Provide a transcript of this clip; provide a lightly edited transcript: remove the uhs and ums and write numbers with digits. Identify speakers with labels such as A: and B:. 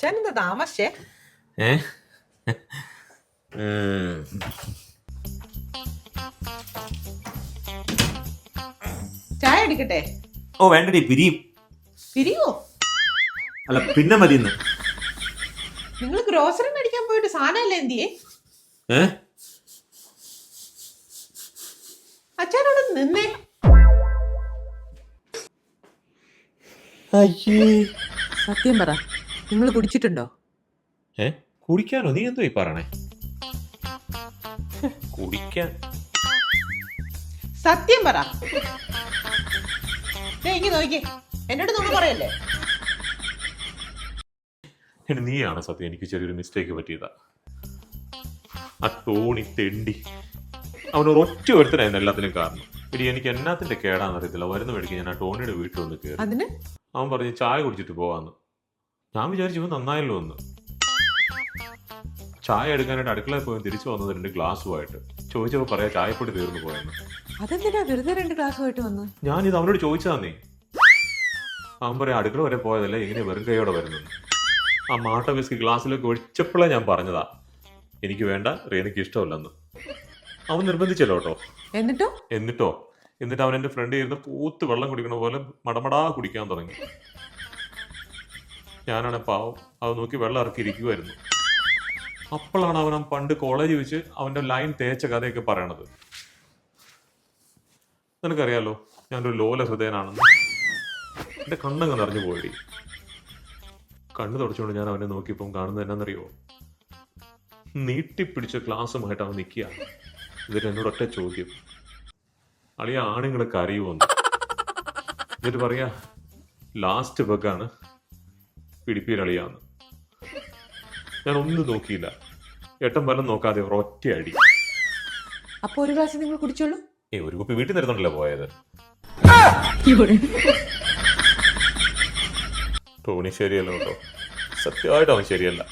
A: അച്ഛനെന്താ താമസിച്ചേ?
B: ഏ
A: ചായ അടിക്കട്ടെ?
B: ഓ വേണ്ടടി, പിരിയും.
A: പിരിയോ?
B: അല്ല പിന്നെ മതി.
A: നിങ്ങൾ ഗ്രോസറി മേടിക്കാൻ പോയിട്ട് സാധനമല്ലേ എന്തിയേ? അച്ഛനോട് നിന്നേ. സത്യം പറ, നിങ്ങൾ കുടിച്ചിട്ടുണ്ടോ?
B: കുടിക്കാനോ? നീ എന്തോ ഈ പറയണേ? കുടിക്കാൻ?
A: സത്യം പറ. ഇങ്ങ് നോക്കിയേ, എന്നോട് നമ്മൾ പറയല്ലേ?
B: നീയാണ് സത്യം. എനിക്ക് ചെറിയൊരു മിസ്റ്റേക്ക് പറ്റിയതാ. ആ ടോണി തെണ്ടി, അവനൊരു ഒറ്റ ഒരുത്തനായിരുന്നു എല്ലാത്തിനും കാരണം. ഇനി എനിക്ക് എന്നാത്തിന്റെ കേടാന്ന് അറിയത്തില്ല. വരുന്ന മേടിക്കാൻ ഞാൻ ആ ടോണിയുടെ വീട്ടിൽ വന്ന് കയറി. അവൻ പറഞ്ഞ് ചായ കുടിച്ചിട്ട് പോവാന്ന്. ഞാൻ വിചാരിച്ചു ഇവൻ നന്നായല്ലോ എന്ന്. ചായ എടുക്കാനായിട്ട് അടുക്കളയിൽ പോയി തിരിച്ചു വന്നത് 2 ഗ്ലാസ്സുമായിട്ട്. ചോദിച്ചപ്പോ പറയാ ചായപ്പൊടി തീർന്നു പോയെന്ന്.
A: അതെന്തിനാ വെറുതെ 2 ഗ്ലാസ്സുമായിട്ട് വന്നു?
B: ഞാനിത് അവനോട് ചോദിച്ചതാന്നേ. അവൻ പറയാ അടുക്കള വരെ പോയതല്ലേ, എങ്ങനെ വെറും കൈയോടെ വരുന്നത്. ആ മാട്ട വിസ്കി ഗ്ലാസ്സിലേക്ക് ഒഴിച്ചപ്പോഴേ ഞാൻ പറഞ്ഞതാ എനിക്ക് വേണ്ട, റേനയ്ക്ക് ഇഷ്ടമല്ലെന്ന്. അവൻ നിർബന്ധിച്ചല്ലോ കേട്ടോ. എന്നിട്ട് അവൻ എന്റെ ഫ്രണ്ട് ഇരുന്ന് പൂത്ത് വെള്ളം കുടിക്കണ പോലെ മടമടാ കുടിക്കാൻ തുടങ്ങി. ഞാനാണ് പാവം അത് നോക്കി വെള്ളം ഇറക്കിയിരിക്കുമായിരുന്നു. അപ്പോഴാണ് അവൻ പണ്ട് കോളേജ് വെച്ച് അവന്റെ ലൈൻ തേച്ച കഥയൊക്കെ പറയണത്. നിനക്കറിയാലോ ഞാനൊരു ലോല ഹൃദയനാണെന്ന്. എന്റെ കണ്ണങ്ങ് നിറഞ്ഞു പോയി. കണ്ണു തുടച്ചുകൊണ്ട് ഞാൻ അവനെ നോക്കിയപ്പം കാണുന്നത് എന്നാന്നറിയോ? നീട്ടിപ്പിടിച്ച ഗ്ലാസുമായിട്ട് അവൻ നിൽക്കുക. എന്നിട്ട് എന്നോട് ഒറ്റ ചോദ്യം, അളിയ ആണുങ്ങളൊക്കെ അറിയുമെന്ന്. എന്നിട്ട് പറയാ ലാസ്റ്റ് ബഗ്ഗാണ്, പിടിപ്പീരളിയാന്ന്. ഞാൻ ഒന്നും നോക്കിയില്ല, ഏട്ടൻ വല്ലം നോക്കാതെ ഒറ്റ അടി.
A: അപ്പൊ ഒരു ഗ്ലാസ് നിങ്ങൾ കുടിച്ചോളൂ.
B: ഒരു കുപ്പി വീട്ടിൽ നിരുന്നോണ്ടല്ലേ പോയത്. ടോണി ശരിയല്ല കേട്ടോ, സത്യമായിട്ട് അവൻ ശരിയല്ല.